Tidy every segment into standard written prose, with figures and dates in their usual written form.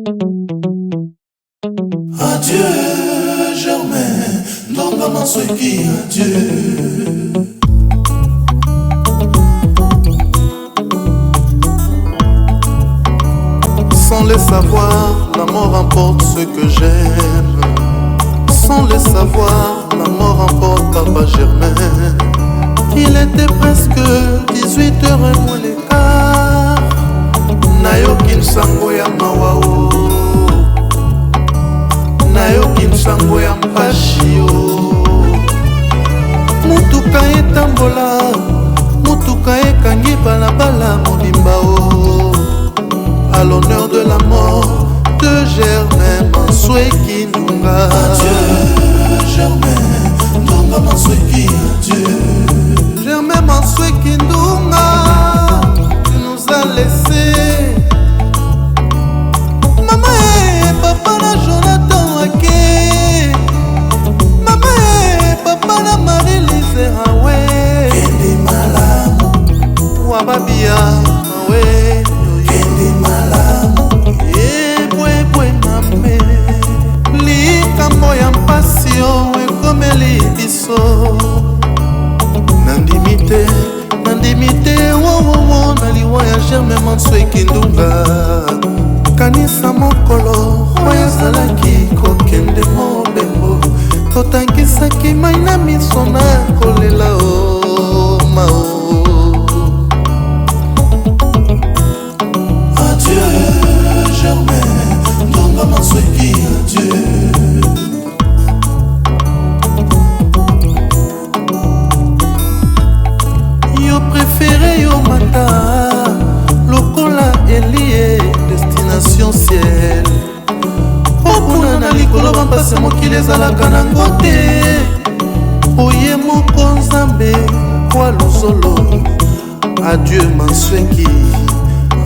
Adieu, Germain, Ndonga Mansoki, adieu. Sans le savoir, la mort emporte ce que j'aime. Sans le savoir, la mort emporte Papa Germain. Il était presque 18h moins le quart. Nayoki nsango ya mawao, nayoki nsango ya mpashi o. Mutuka etambola, mutuka ekangi balabala mobimba o. À l'honneur de la mort de Germain Mansoki Ndonga. Adieu, Germain, Ndonga Mansoki, adieu. Germain Mansoki Ndonga, tu nous as laissés. Maman et papa na Jonathan Wake, maman et papa na Marie-Lise Hawe. Kendi malamu, Wababia Hawe. Kendi malamu, ebwebwe mame, likambo ya mpasio ekomeli biso. Nandimi te wowowo na liwa ya Germain Mansoki Ndonga. Kanisa mokolo oyo azalaki kokende mobembo, totangisaki mai na miso na kolela o mao. adieu, Germain, Ndonga Mansoki, adieu. Yo préféré yo mata lokola elie destination ciel. Okuna na likolo bampase mokili ezalaka nango te. Oye moko nzambe kwa luzolo. Adieu Mansoki,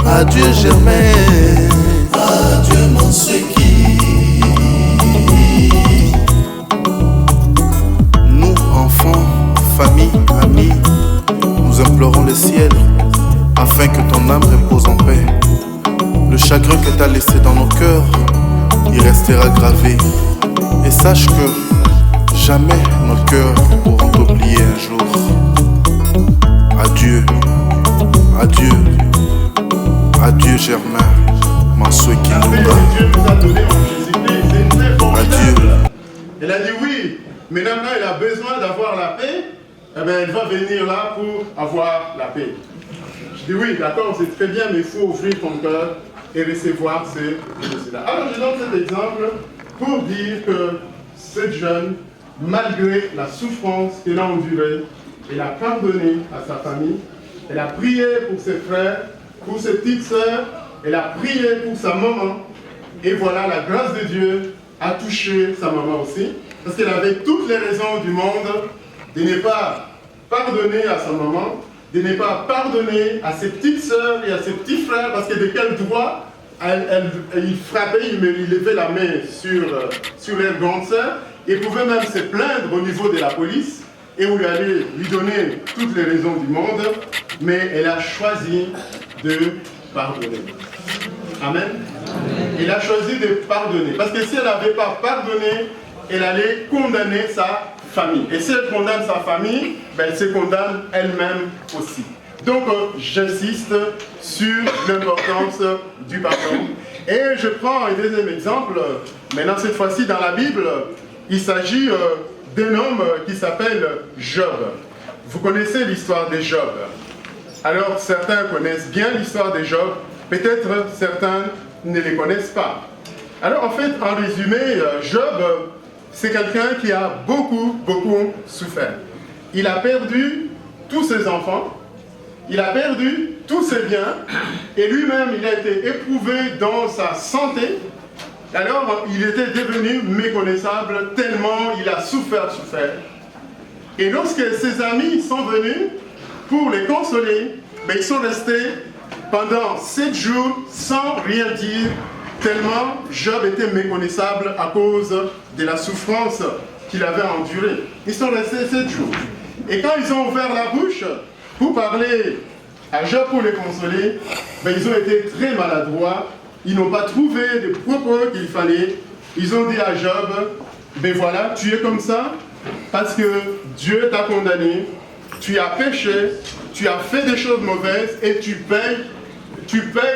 adieu Germain, Adieu, Mansoki. nous enfants, famille, amis, nous implorons le ciel afin que ton âme repose en paix. Le chagrin que t'as laissé dans nos cœurs, il restera gravé. Et sache que jamais nos cœurs pourront t'oublier un jour. Adieu, adieu, adieu Germain Mansoki Ndonga. Dieu nous a donné en Jésus-Christ, c'est une paix formidable. Adieu. Elle a dit oui, mais maintenant elle a besoin d'avoir la paix, eh bien elle va venir là pour avoir la paix. Je dis oui, d'accord, c'est très bien, mais il faut ouvrir ton cœur et recevoir cela. Alors je donne cet exemple pour dire que cette jeune, malgré la souffrance qu'elle a endurée, elle a pardonné à sa famille, elle a prié pour ses frères, pour ses petites sœurs, elle a prié pour sa maman, et voilà, la grâce de Dieu a touché sa maman aussi, parce qu'elle avait toutes les raisons du monde de ne pas pardonner à sa maman, de ne pas pardonner à ses petites sœurs et à ses petits frères, parce que de quel droit il frappait, il levait la main sur leur grande sœur, et pouvait même se plaindre au niveau de la police, et où il allait lui donner toutes les raisons du monde, mais elle a choisi de pardonner. Amen. Elle a choisi de pardonner, parce que si elle n'avait pas pardonné, elle allait condamner sa famille. Et si elle condamne sa famille, ben elle se condamne elle-même aussi. Donc j'insiste sur l'importance du pardon. Et je prends un deuxième exemple, maintenant cette fois-ci dans la Bible, il s'agit d'un homme qui s'appelle Job. Vous connaissez l'histoire de Job. Alors certains connaissent bien l'histoire de Job, peut-être certains ne les connaissent pas. Alors en fait, en résumé, Job, c'est quelqu'un qui a beaucoup souffert. Il a perdu tous ses enfants, il a perdu tous ses biens, et lui-même il a été éprouvé dans sa santé. Alors il était devenu méconnaissable tellement il a souffert. Et lorsque ses amis sont venus pour les consoler, ben, ils sont restés pendant 7 jours sans rien dire, tellement Job était méconnaissable à cause de la souffrance qu'il avait endurée. Ils sont restés 7 jours. Et quand ils ont ouvert la bouche pour parler à Job pour les consoler, ben, ils ont été très maladroits ils n'ont pas trouvé les propos qu'il fallait. Ils ont dit à Job, ben voilà, tu es comme ça parce que Dieu t'a condamné, tu as péché, tu as fait des choses mauvaises et tu payes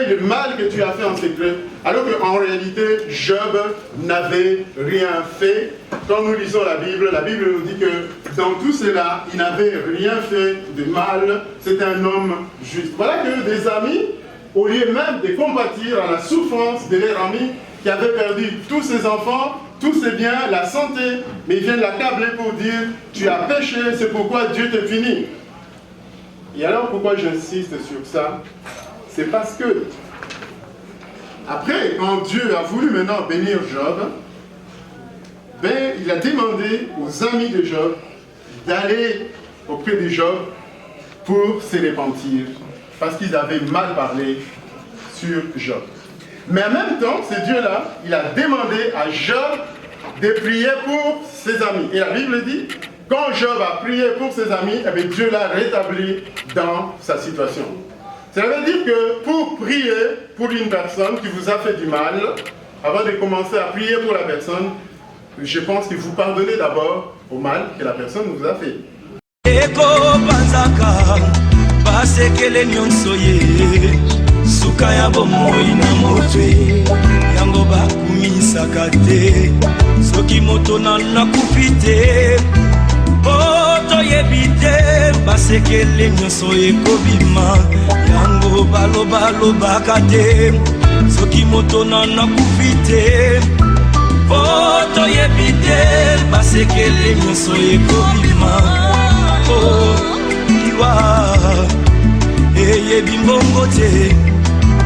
le mal que tu as fait en secret. Alors qu'en réalité, Job n'avait rien fait. Quand nous lisons la Bible nous dit que dans tout cela, il n'avait rien fait de mal. C'était un homme juste. Voilà que des amis, au lieu même de compatir à la souffrance de leur ami qui avait perdu tous ses enfants, tous ses biens, la santé, mais ils viennent l'accabler pour dire « Tu as péché, c'est pourquoi Dieu te punit. » Et alors pourquoi j'insiste sur ça? C'est parce que, après, quand Dieu a voulu maintenant bénir Job, ben, il a demandé aux amis de Job d'aller auprès de Job pour se repentir, parce qu'ils avaient mal parlé sur Job. Mais en même temps, ce Dieu-là, il a demandé à Job de prier pour ses amis. Et la Bible dit, quand Job a prié pour ses amis, eh bien, Dieu l'a rétabli dans sa situation. Cela veut dire que pour prier pour une personne qui vous a fait du mal, avant de commencer à prier pour la personne, je pense qu'il vous pardonnez d'abord au mal que la personne vous a fait. basekele nyonso ekobima yango balobaka te soki moto nakufi te po toyebi te basekele nyonso ekobima iwa eyebi mbongo te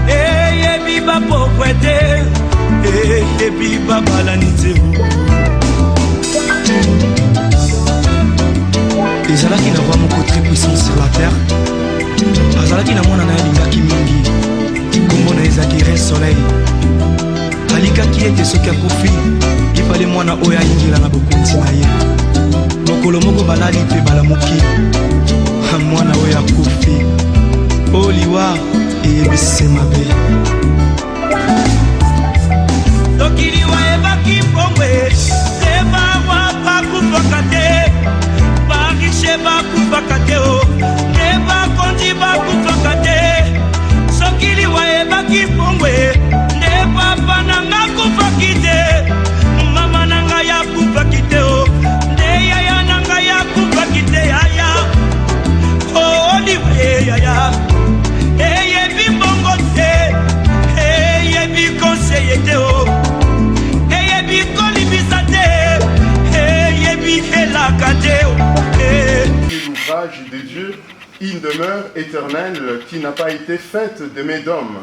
eyebi bapokwe te eyebi babalani te ezalaki na roi moko très puissant sur la terre azalaki na mwana na ye alingaki mingi kombo na ezalaki re soleil alikaki ete soki akufi ifale mwana oyo ayingela na bokonzi na ye mokolo moko balali mpe balamuki mwana oyo akufi o liwa eyebisi mabe soki liwa ebaki mbongwe ebawa bakufaka te barishe bakufaka te o nde bakonzi bakufaka te soki liwa ebaki mbongwe nde papa nanga kufaki te mama nanga yakufaki te o nde yaya nanga yakufaki te yaya o liwa yaya eyebi mbongo te eyebi konseye te o eyebi kolibisa te eyebi helaka te o. L'ouvrage de Dieu, une demeure éternelle qui n'a pas été faite de main d'homme.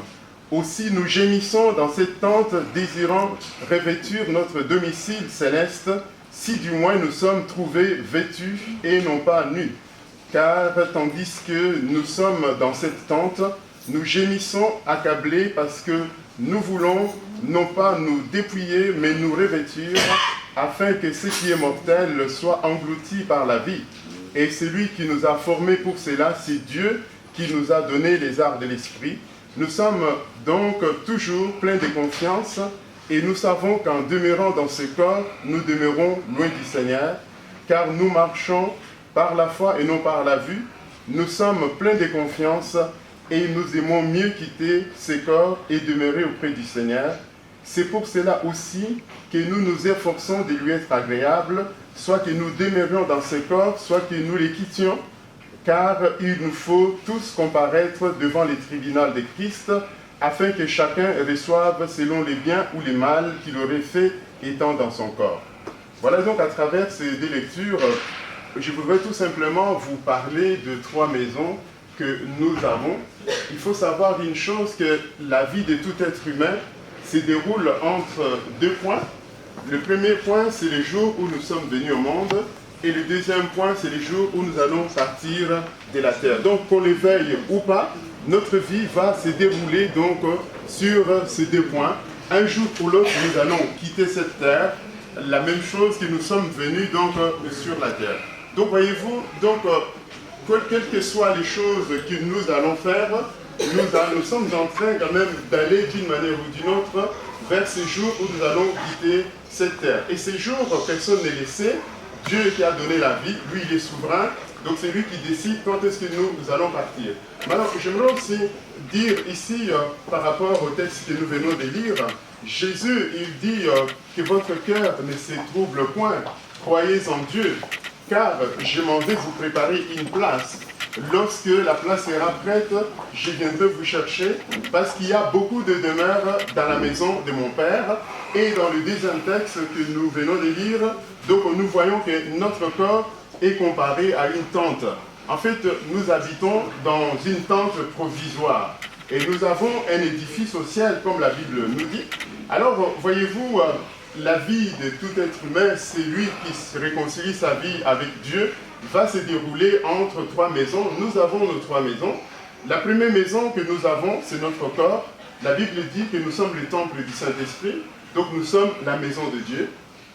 Aussi nous gémissons dans cette tente, désirant revêtir notre domicile céleste, si du moins nous sommes trouvés vêtus et non pas nus. Car tandis que nous sommes dans cette tente, nous gémissons accablés parce que nous voulons non pas nous dépouiller, mais nous revêtir, afin que ce qui est mortel soit englouti par la vie. Et celui qui nous a formés pour cela, c'est Dieu qui nous a donné les arts de l'esprit. Nous sommes donc toujours pleins de confiance et nous savons qu'en demeurant dans ce corps, nous demeurons loin du Seigneur, car nous marchons par la foi et non par la vue. Nous sommes pleins de confiance et nous aimons mieux quitter ce corps et demeurer auprès du Seigneur. C'est pour cela aussi que nous nous efforçons de lui être agréables, soit que nous demeurions dans ce corps, soit que nous les quittions, car il nous faut tous comparaître devant les tribunaux de Christ, afin que chacun reçoive selon les biens ou les mal qu'il aurait fait étant dans son corps. Voilà donc à travers ces deux lectures, je voudrais tout simplement vous parler de trois maisons que nous avons. Il faut savoir une chose, que la vie de tout être humain se déroule entre deux points. Le premier point, c'est le jour où nous sommes venus au monde, et le deuxième point, c'est le jour où nous allons partir de la terre. Donc, qu'on le veuille ou pas, notre vie va se dérouler donc sur ces deux points. Un jour ou l'autre, nous allons quitter cette terre, la même chose que nous sommes venus donc sur la terre. Donc, voyez-vous, donc, quelles que soient les choses que nous allons faire, nous sommes en train quand même d'aller d'une manière ou d'une autre vers ces jours où nous allons quitter cette terre. Et ces jours, personne n'est laissé. Dieu qui a donné la vie, lui il est souverain, donc c'est lui qui décide quand est-ce que nous allons partir. Maintenant, j'aimerais aussi dire ici, par rapport au texte que nous venons de lire, Jésus, il dit que votre cœur ne se trouble point, croyez en Dieu, car je m'en vais vous préparer une place. Lorsque la place sera prête, je viendrai vous chercher, parce qu'il y a beaucoup de demeures dans la maison de mon Père. Et dans le deuxième texte que nous venons de lire, donc nous voyons que notre corps est comparé à une tente. En fait, nous habitons dans une tente provisoire. Et nous avons un édifice au ciel, comme la Bible nous dit. Alors, voyez-vous, la vie de tout être humain, c'est lui qui réconcilie sa vie avec Dieu, va se dérouler entre trois maisons. Nous avons nos trois maisons. La première maison que nous avons, c'est notre corps. La Bible dit que nous sommes le temple du Saint-Esprit, donc nous sommes la maison de Dieu.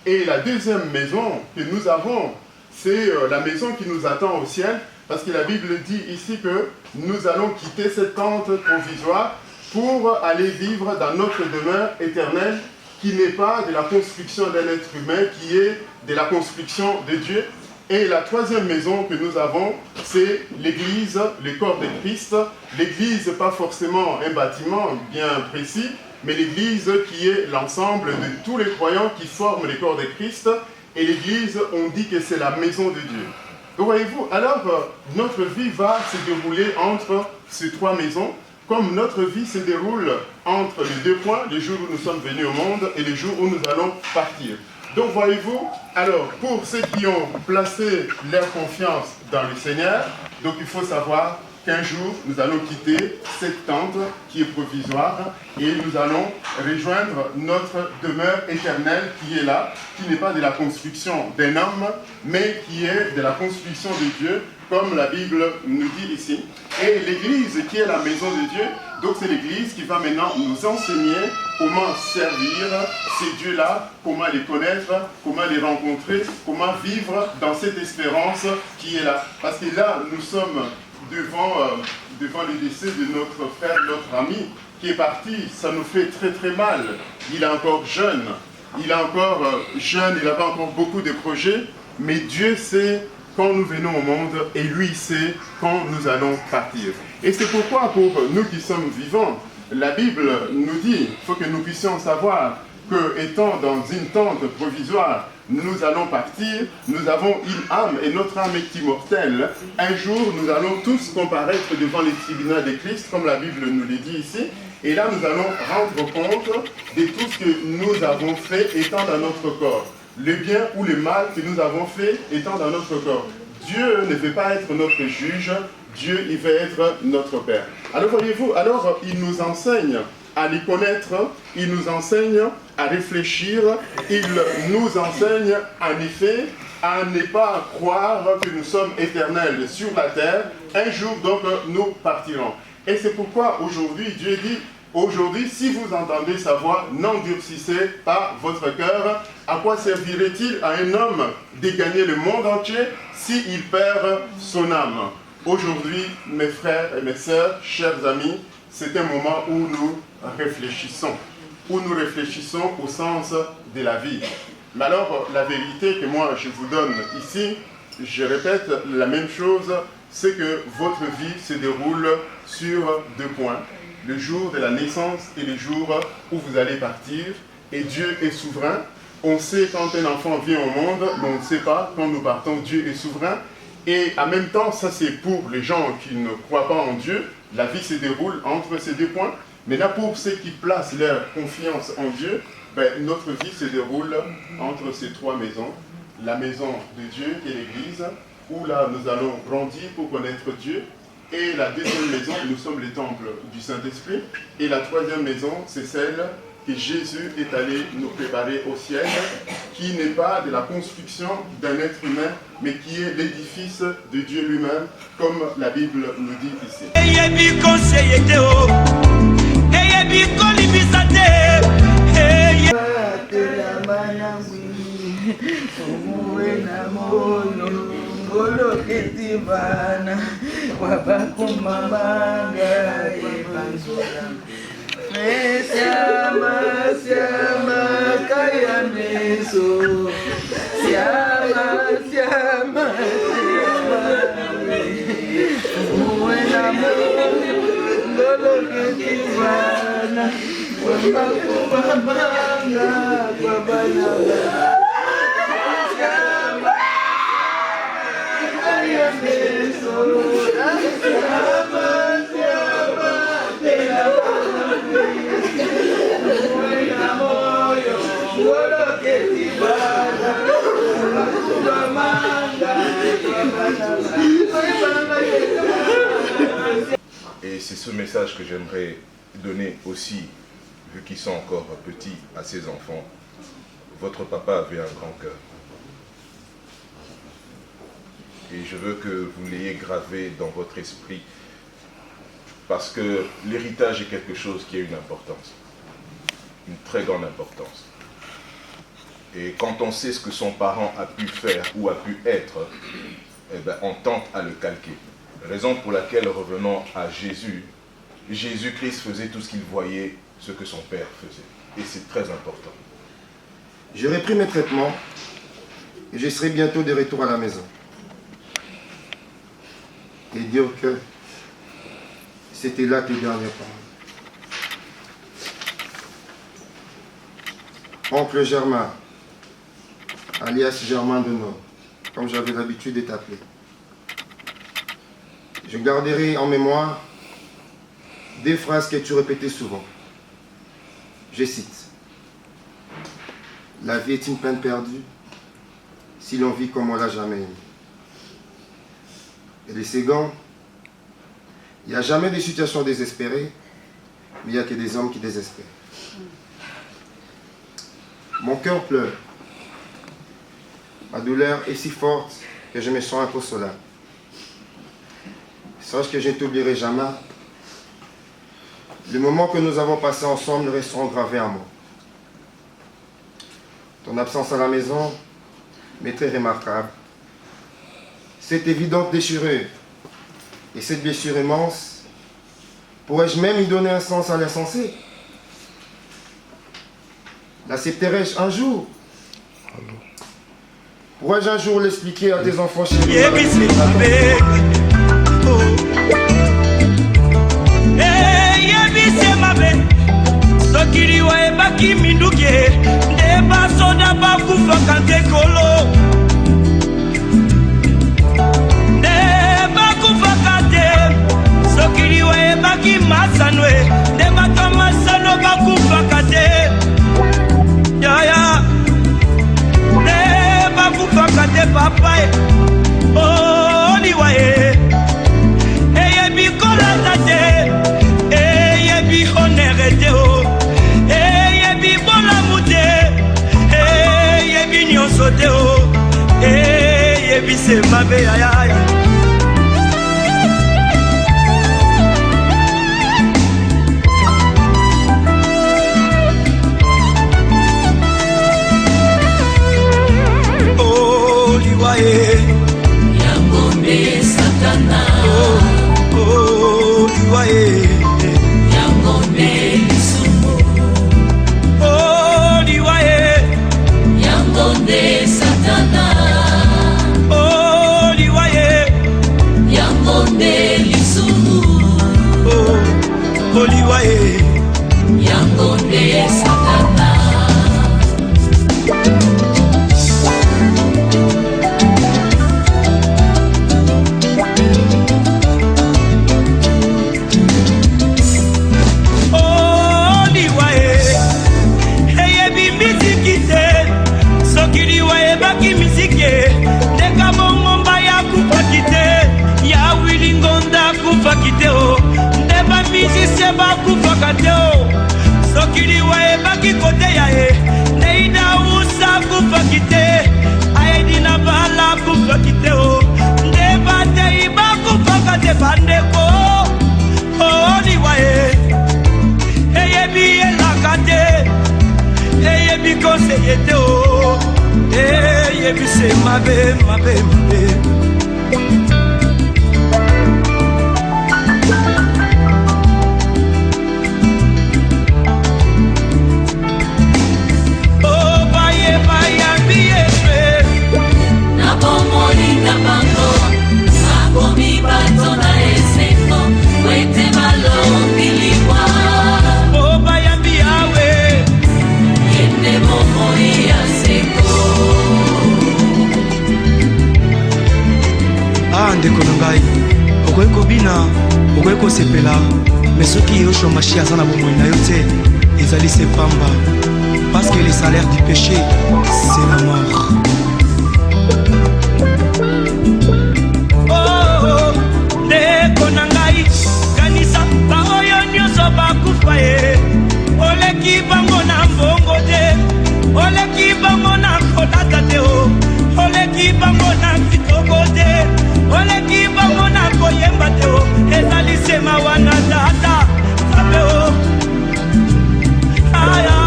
Et la deuxième maison que nous avons, c'est la maison qui nous attend au ciel, parce que la Bible dit ici que nous allons quitter cette tente provisoire pour aller vivre dans notre demeure éternelle, qui n'est pas de la construction d'un être humain, qui est de la construction de Dieu. Et la troisième maison que nous avons, c'est l'Église, le corps de Christ. L'Église, pas forcément un bâtiment bien précis, mais l'Église qui est l'ensemble de tous les croyants qui forment le corps de Christ. Et l'Église, on dit que c'est la maison de Dieu. Donc voyez-vous, alors notre vie va se dérouler entre ces trois maisons, comme notre vie se déroule entre les deux points, les jours où nous sommes venus au monde et les jours où nous allons partir. Donc voyez-vous, alors pour ceux qui ont placé leur confiance dans le Seigneur, donc il faut savoir qu'un jour nous allons quitter cette tente qui est provisoire et nous allons rejoindre notre demeure éternelle qui est là, qui n'est pas de la construction d'un homme, mais qui est de la construction de Dieu, comme la Bible nous dit ici. Et l'Église qui est la maison de Dieu, donc c'est l'Église qui va maintenant nous enseigner comment servir ces dieux-là, comment les connaître, comment les rencontrer, comment vivre dans cette espérance qui est là. Parce que là, nous sommes devant le décès de notre frère, notre ami, qui est parti. Ça nous fait très très mal. Il est encore jeune. Il avait encore beaucoup de projets, mais Dieu sait quand nous venons au monde et lui sait quand nous allons partir. Et c'est pourquoi pour nous qui sommes vivants, la Bible nous dit, il faut que nous puissions savoir que étant dans une tente provisoire, nous allons partir, nous avons une âme et notre âme est immortelle. Un jour, nous allons tous comparaître devant les tribunaux de Christ, comme la Bible nous le dit ici. Et là, nous allons rendre compte de tout ce que nous avons fait étant dans notre corps. Le bien ou le mal que nous avons fait étant dans notre corps. Dieu ne veut pas être notre juge, Dieu il veut être notre Père. Alors voyez-vous, il nous enseigne à les connaître, il nous enseigne à réfléchir, il nous enseigne en effet à ne pas croire que nous sommes éternels sur la terre. Un jour donc nous partirons. Et c'est pourquoi aujourd'hui Dieu dit, aujourd'hui, si vous entendez sa voix, n'endurcissez pas votre cœur. À quoi servirait-il à un homme de gagner le monde entier s'il perd son âme? Aujourd'hui, mes frères et mes sœurs, chers amis, c'est un moment où nous réfléchissons au sens de la vie. Mais alors, la vérité que moi je vous donne ici, je répète la même chose, c'est que votre vie se déroule sur deux points. Le jour de la naissance et le jour où vous allez partir. Et Dieu est souverain. On sait quand un enfant vient au monde, mais on ne sait pas quand nous partons. Dieu est souverain. Et en même temps, ça c'est pour les gens qui ne croient pas en Dieu. La vie se déroule entre ces deux points. Mais là, pour ceux qui placent leur confiance en Dieu, notre vie se déroule entre ces trois maisons. La maison de Dieu qui est l'Église, où là nous allons grandir pour connaître Dieu. Et la deuxième maison, nous sommes les temples du Saint-Esprit. Et la troisième maison, c'est celle que Jésus est allé nous préparer au ciel, qui n'est pas de la construction d'un être humain, mais qui est l'édifice de Dieu lui-même, comme la Bible nous dit ici. wabakumamanga ebanzola siama siama kayameso siama siama uwena ngolo ketivana wabakumamanga wabananga siama kayameso Et c'est ce message que j'aimerais donner aussi, vu qu'ils sont encore petits, à ces enfants. Votre papa avait un grand cœur. Et je veux que vous l'ayez gravé dans votre esprit, parce que l'héritage est quelque chose qui a une importance, une très grande importance. Et quand on sait ce que son parent a pu faire ou a pu être, eh ben, on tente à le calquer. Raison pour laquelle, revenons à Jésus, Jésus-Christ faisait tout ce qu'il voyait, ce que son Père faisait. Et c'est très important. J'aurai pris mes traitements et je serai bientôt de retour à la maison. Et dire que c'était là que les dernières paroles. Oncle Germain, alias Germain de Nord, comme j'avais l'habitude de t'appeler. Je garderai en mémoire des phrases que tu répétais souvent. Je cite. La vie est une peine perdue si l'on vit comme on l'a jamais aimé. Et les Ségans, il n'y a jamais de situations désespérées, mais il n'y a que des hommes qui désespèrent. Mon cœur pleure. Ma douleur est si forte que je me sens inconsolable. Sache que je ne t'oublierai jamais. Les moments que nous avons passés ensemble resteront gravés en moi. Ton absence à la maison m'est très remarquable. Cette évidente déchirure et cette blessure immense, pourrais-je même y donner un sens à l'insensé? L'accepterai-je un jour? Pourrais-je un jour l'expliquer à tes enfants chéris? Papa, oh, liwaye, eye bi kolata te, eye bi honere te o, eye bi bolamu te, eye bi nyonso te o, eye bi se mabe ayaya. Yangombe Satana, oh, liwaye. Yangombe Lisumu, oh, liwaye. Yangombe Satana, oh, liwaye. Yangombe Lisumu, oh, liwaye. Yangombe Satana. Sokili wa ebaki kote ya e neida usa kufakite aedina bala kufakite o ndebate iba kufakate bandeko o liwa e eyebi elakate eyebi konseyete o eyebi se mabe mabe mabe okoki kosepela mais soki yo shomashi aza na bomoi na yo te ezali se pamba parce que le salaire du péché c'est la mort. Ndeko na ngai kanisa baoyo nyonso bakufa ye oleki bango na mbongo te oleki bango na kolata te o oleki bango na kitoko te oleki bango na koyemba te o ezali sema wana tata sabe o aya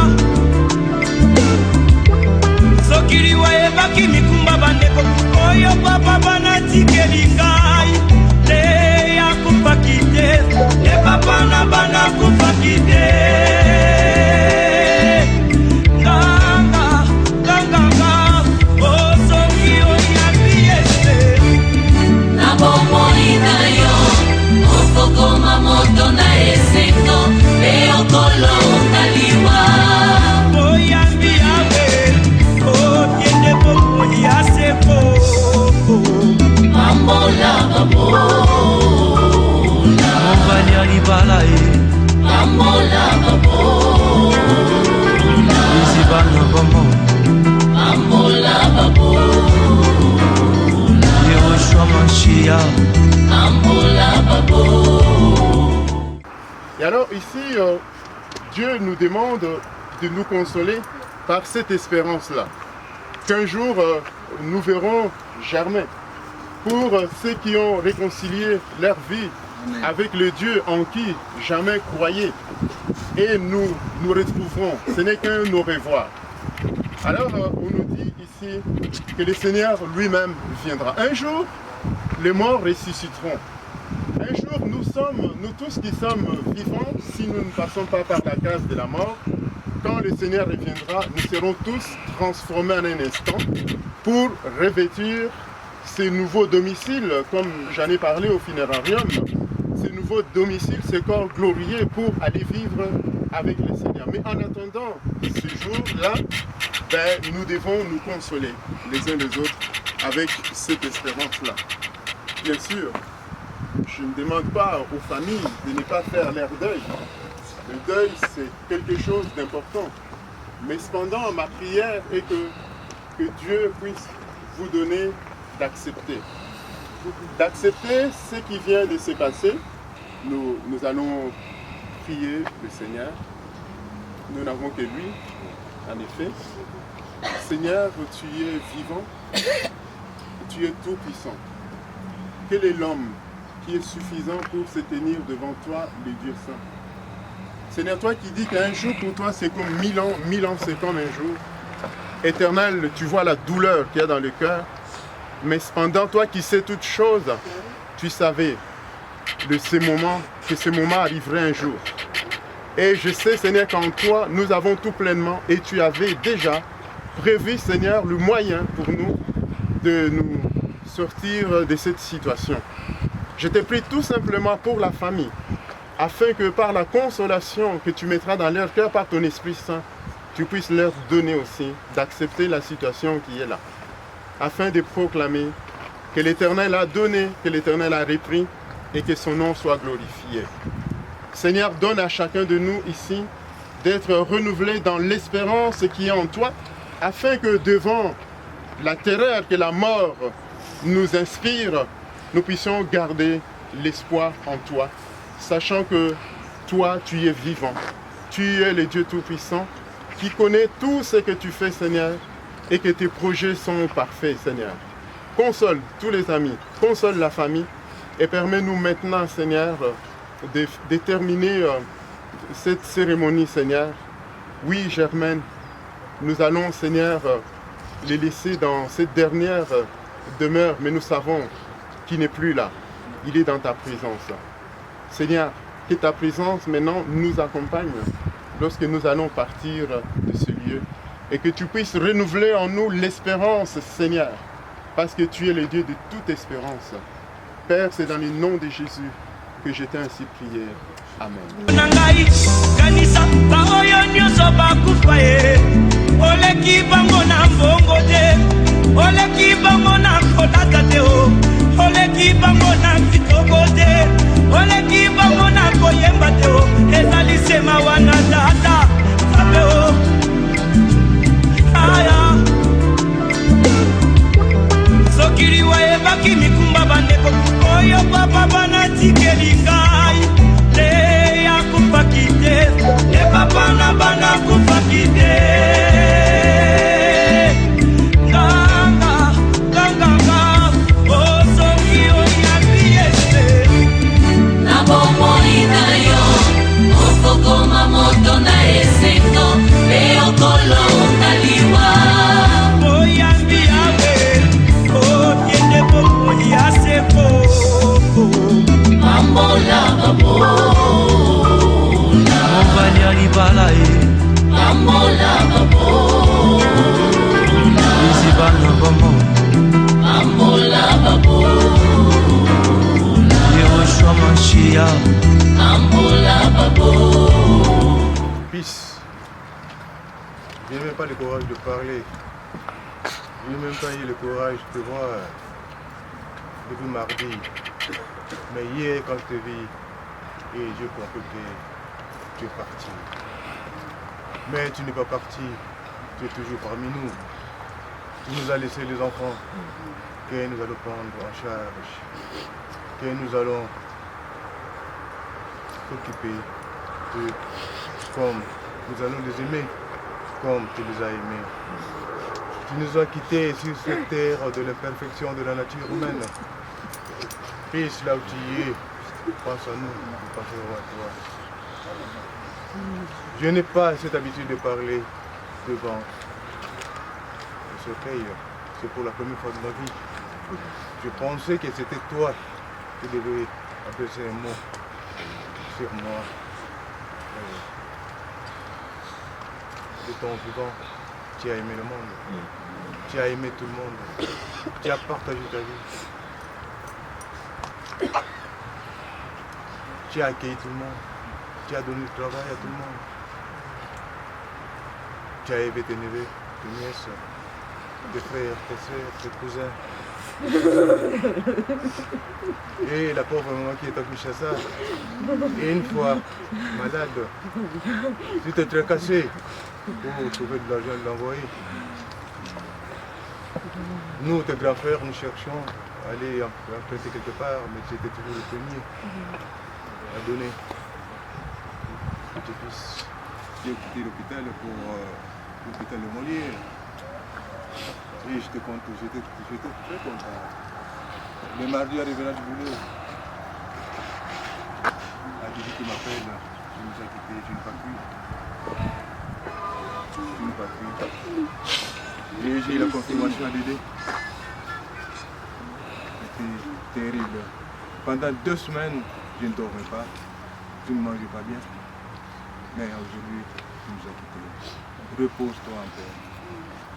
sokili wayebaki mikumba bandeko oyo papa banatikeli ngai te ya kupaki te e papa na bana kupaki te nganga osoki oyabi ese na bomoi na yo okokoma moto na esengo mpe okolonga liwa oyambi yawe otiende bomoi ya seko mambola babola mobali ya libala ye mambola babola izibana bomo mambola babola Yehoshua Mashiach mambola babola. Et alors ici, Dieu nous demande de nous consoler par cette espérance-là. Qu'un jour, nous verrons Germain. Pour ceux qui ont réconcilié leur vie avec le Dieu en qui jamais croyaient. Et nous nous retrouverons. Ce n'est qu'un au revoir. Alors, on nous dit ici que le Seigneur lui-même viendra. Un jour, les morts ressusciteront. Un jour, nous tous qui sommes vivants, si nous ne passons pas par la case de la mort, quand le Seigneur reviendra, nous serons tous transformés en un instant pour revêtir ces nouveaux domiciles, comme j'en ai parlé au funérarium, ces nouveaux domiciles, ces corps glorieux pour aller vivre avec le Seigneur. Mais en attendant ce jour-là, nous devons nous consoler les uns les autres avec cette espérance-là. Bien sûr, je ne demande pas aux familles de ne pas faire leur deuil. Le deuil, c'est quelque chose d'important. Mais cependant, ma prière est que Dieu puisse vous donner d'accepter. D'accepter ce qui vient de se passer. Nous allons prier le Seigneur. Nous n'avons que lui, en effet. Seigneur, tu es vivant. Tu es tout puissant. Quel est l'homme qui est suffisant pour se tenir devant toi, le Dieu saint? Seigneur, toi qui dis qu'un jour pour toi c'est comme 1000 ans c'est comme un jour. Éternel, tu vois la douleur qu'il y a dans le cœur, mais cependant toi qui sais toutes choses, tu savais que ce moment arriverait un jour. Et je sais, Seigneur, qu'en toi nous avons tout pleinement et tu avais déjà prévu, Seigneur, le moyen pour nous de nous sortir de cette situation. Je te prie tout simplement pour la famille, afin que par la consolation que tu mettras dans leur cœur par ton Esprit Saint, tu puisses leur donner aussi d'accepter la situation qui est là, afin de proclamer que l'Éternel a donné, que l'Éternel a repris et que son nom soit glorifié. Seigneur, donne à chacun de nous ici d'être renouvelé dans l'espérance qui est en toi, afin que devant la terreur que la mort nous inspire, nous puissions garder l'espoir en toi, sachant que toi, tu es vivant. Tu es le Dieu Tout-Puissant qui connaît tout ce que tu fais, Seigneur, et que tes projets sont parfaits, Seigneur. Console tous les amis, console la famille, et permets-nous maintenant, Seigneur, de terminer cette cérémonie, Seigneur. Oui, Germaine, nous allons, Seigneur, les laisser dans cette dernière demeure, mais nous savons qu'il n'est plus là. Il est dans ta présence. Seigneur, que ta présence maintenant nous accompagne lorsque nous allons partir de ce lieu et que tu puisses renouveler en nous l'espérance, Seigneur, parce que tu es le Dieu de toute espérance. Père, c'est dans le nom de Jésus que je t'ai ainsi prié. Amen. Oleki bango na mbongo te, oleki bango na kolata te o, oleki bango na kitoko te, soki te nganga osoki oyambi ete na bomoi na yo okokoma moto na esengo mpe okolonga liwa oyambi yawe okende bomoi ya seko pambola babola mobali ya libala ye pambola babola izibana bomo pambola babola yehoshua mashia pambola babola. Fils, je n'ai même pas le courage de parler. Je n'ai même pas eu le courage de voir depuis mardi. Mais hier, quand je te vis, et j'ai compris que tu es parti. Mais tu n'es pas parti, tu es toujours parmi nous. Tu nous as laissé les enfants que nous allons prendre en charge, que nous allons s'occuper d'eux comme nous allons les aimer, comme tu les as aimés. Tu nous as quittés sur cette terre de l'imperfection de la nature humaine. Fils, là où tu es, pense à nous, nous penserons à toi. Je n'ai pas cette habitude de parler devant le cercueil. C'est pour la première fois de ma vie. Je pensais que c'était toi qui devais adresser un mot sur moi. De ton vivant, tu as aimé le monde. Tu as aimé tout le monde. Tu as partagé ta vie. Tu as accueilli tout le monde. Tu as donné du travail à tout le monde. Tu as élevé tes neveux, tes nièces, tes frères, tes soeurs, tes cousins. Et la pauvre maman qui est accouchée à ça. Et une fois malade, tu t'es tracassé pour trouver de l'argent et l'envoyer. Nous, tes grands frères, nous cherchions à aller emprunter quelque part, mais tu étais toujours le premier à donner. Petit-fils, j'ai quitté l'hôpital pour l'hôpital de Molière. Et j'étais très content. Le mardi, arrivé là du boulot, la Didi qui m'appelle, je nous ai quittés, je n'ai pas pu. Et j'ai eu la confirmation à Dédé. C'était terrible. Pendant 2 semaines, je ne dormais pas, je ne mangeais pas bien. Mais aujourd'hui, tu nous as quittés. Repose-toi en paix.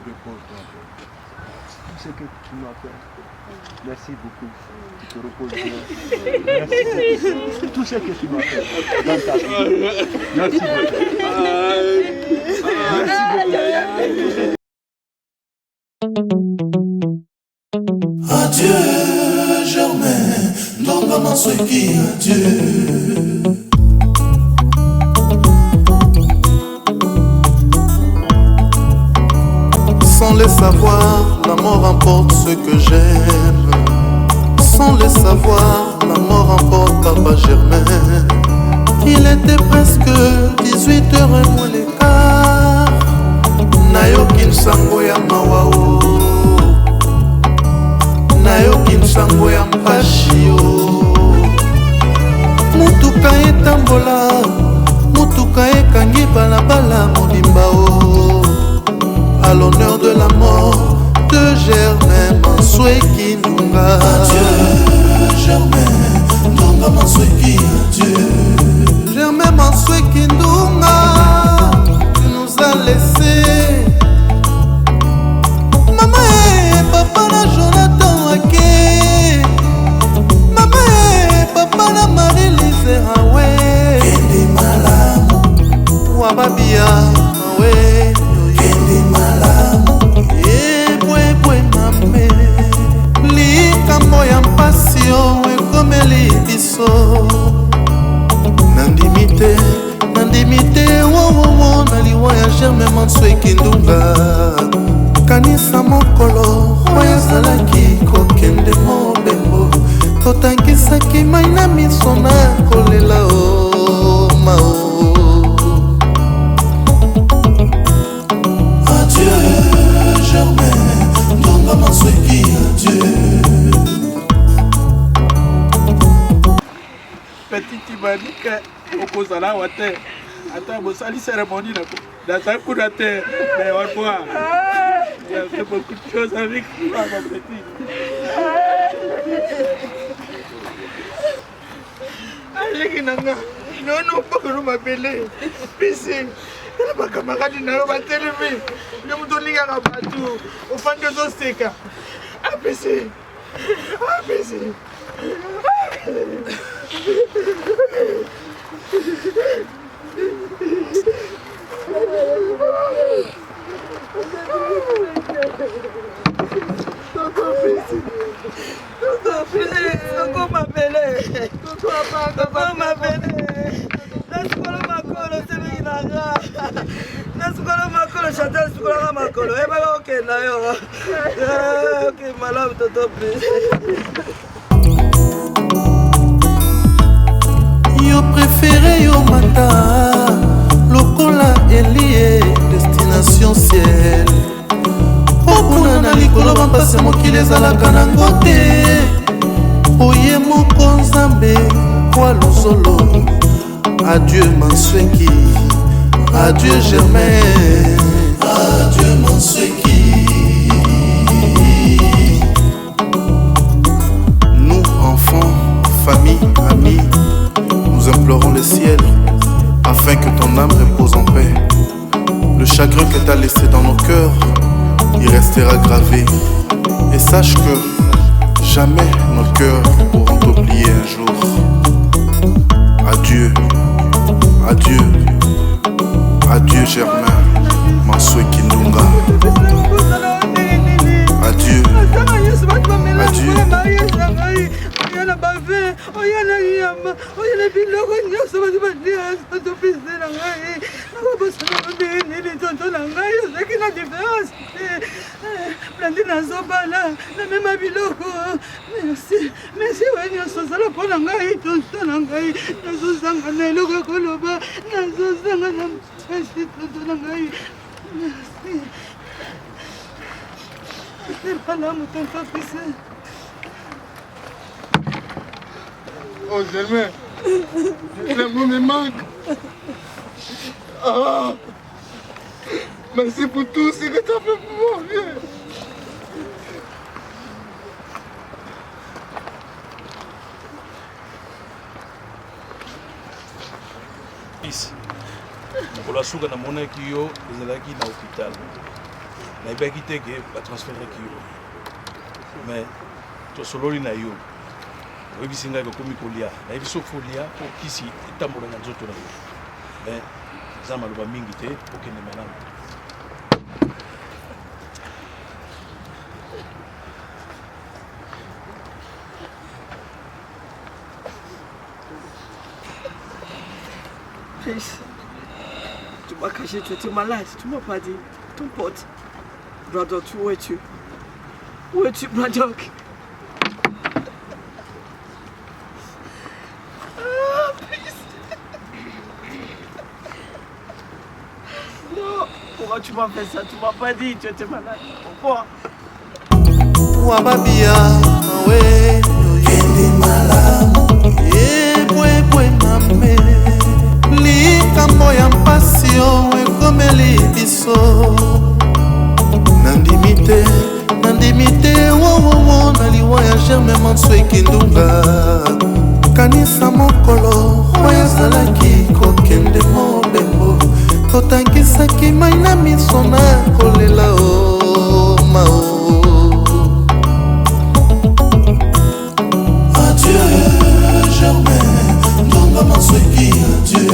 Repose-toi en paix. Tout ce que tu m'as fait, merci beaucoup. Tu te reposes bien. Merci beaucoup. Tout ce que tu m'as fait dans ta vie. Merci beaucoup. Merci beaucoup. Adieu, Germain, Ndonga Mansoki, adieu. Sans le savoir, la mort emporte ce que j'aime. Sans le savoir, la mort emporte Papa Germain. Il était presque 18h et moins les quarts. Nayoki nsango ya mawao, nayoki nsango ya mpashio. Mutuka etambola, mutuka ekangi balabala modimbao. À l'honneur de la mort de Germain Mansoki Ndonga. Adieu, Germain, Ndonga Mansoki, adieu. Germain Mansoki Ndonga, tu nous as laissés. Maman et papa na Jonathan Wake. Maman et papa na Marie-Lise Hawe. Kendi malamu, Wababia Hawe. kendi malamu. Ebwebwe mame, likambo ya mpasio ekomeli biso. Nandimi te wowowo na liwa ya Germain Mansoki Ndonga. Kanisa mokolo oyo ezalaki kokende mobembo, totangisaki mai na miso na kolela o mao. banika okozala awa te ata bosali cérémonie naza kuna te mais on voit il y a fait beaucoup de choses avec toi mon petit. Aleki nanga nono bakano mabele pisi ba camarade na yo ba telemi le muto linga ka batu ofande zo seka apesi Yo préféré yo mata lokola elie destination ciel okuna na likolo bampase mokili ezalaka nango te oye moko nzambe kwa luzolo. Adieu Mansweki, adieu Germain, adieu Mansweki. Nous, enfants, famille, amis, nous implorons le ciel afin que ton âme repose en paix. Le chagrin que t'as laissé dans nos cœurs, il restera gravé. Et sache que jamais nos cœurs pourront t'oublier un jour. Adieu, adieu, adieu Germain, Mansweki Ndunga. Adieu, adieu. Oyana bave, oyana yama, oyana biloko nyonso bato badia topese na ngai nakobosana ndeni litonto na ngai ozaki na différence te blandi nazobala na mema biloko. Merci we nyonso ozala mpo na ngai tonto na ngai nazozanga na eloko ya koloba nazozanga na mpasi tonto na ngai. Merci sepalamu tonto pise. Oh Germain, l'amour me manque. Ah, merci pour tout ce que tu as fait pour moi. Viens. Ici, pour la souka na monaki yo, ezalaki na hôpital. Na ibaki te ke ba transférer ki yo. Mais to sololi na yo. Oyebi ngai kokomi kolia nayebi so folia po kisi etambola na nzoto na yo mais eza maloba mingi te okende malamu. Please, tu m'as caché, tu étais malade, tu m'as pas dit. Ton pote, Braddock, où es-tu? Où es-tu, Braddock? Pourquoi tu m'as fait ça? Tu m'as pas dit, tu étais malade. Pourquoi? Wababia, we, yende malamu, yebwebwe mame. Likambo ya mpasio, ekomeli biso. Nandimite, wo, naliwa ya Germain Mansweki Ndunga. Kanisa mokolo, oya zalaki kokende mobembo. Totangisaki mai na miso na kolela o mao. Adieu Germain Ndunga Mansweki, adieu.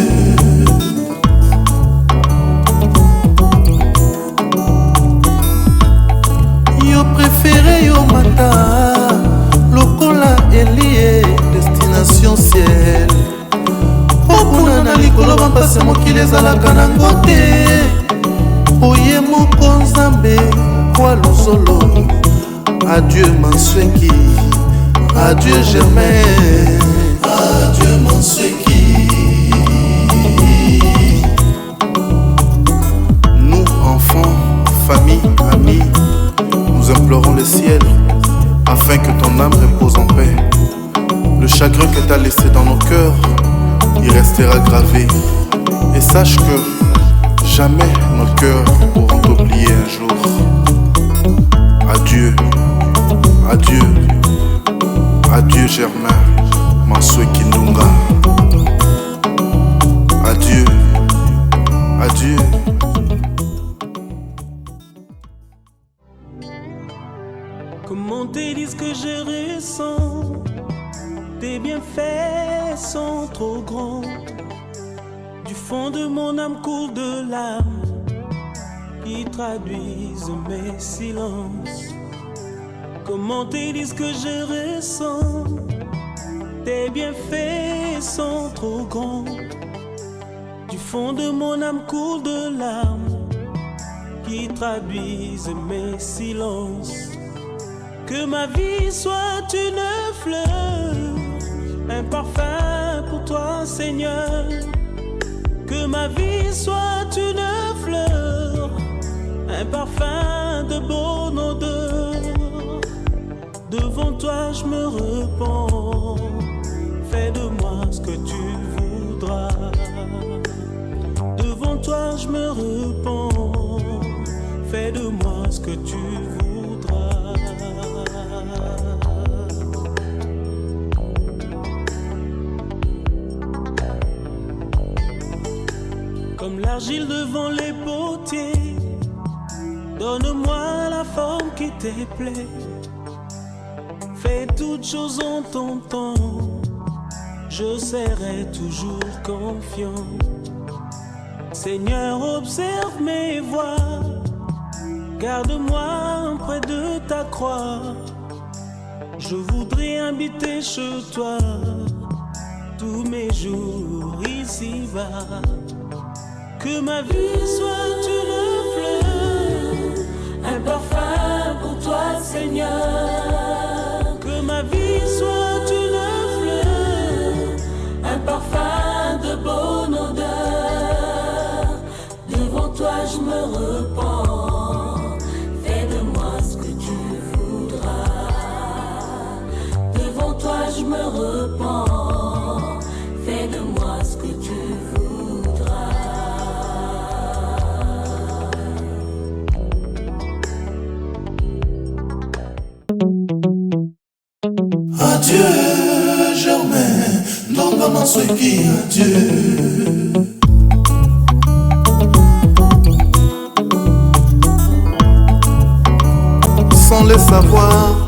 Yo préféré yo mata lokola elie destination ciel. Okuna na likolo bampase mokili ezalaka nango te oye moko nzambe kwa luzolo. Adieu Mansweki, adieu Germain, adieu Mansweki. Nous, enfants, famille, amis, nous implorons le ciel afin que ton âme repose en paix. Le chagrin que t'as laissé dans nos cœurs, il restera gravé. Et sache que jamais nos cœurs pourront t'oublier un jour. Adieu, adieu, adieu Germain Mansoué Kindunga. Adieu, adieu. Comment te dire ce que je ressens? Tes bienfaits sont trop grands. Du fond de mon âme coule de larmes qui traduisent mes silences. Comment te dire ce que je ressens? Tes bienfaits sont trop grands. Du fond de mon âme coule de larmes qui traduisent mes silences. Que ma vie soit une fleur, un parfum pour toi Seigneur. Que ma vie soit une fleur, un parfum de bonne odeur. Devant toi je me repens, fais de moi ce que tu voudras. Devant toi je me repens, fais de moi ce que tu voudras. Comme l'argile devant les potiers, donne-moi la forme qui te plaît. Fais toutes choses en ton temps, je serai toujours confiant. Seigneur, observe mes voies, garde-moi près de ta croix. Je voudrais habiter chez toi tous mes jours ici-bas. Que ma vie soit une fleur, un parfum pour toi Seigneur. Que ma vie soit une fleur, un parfum de bonne odeur. Devant toi je me repens, fais de moi ce que tu voudras. Devant toi je me repens, fais de moi ce que tu voudras. Adieu Germain, Ndonga Mansoué, adieu. Sans le savoir,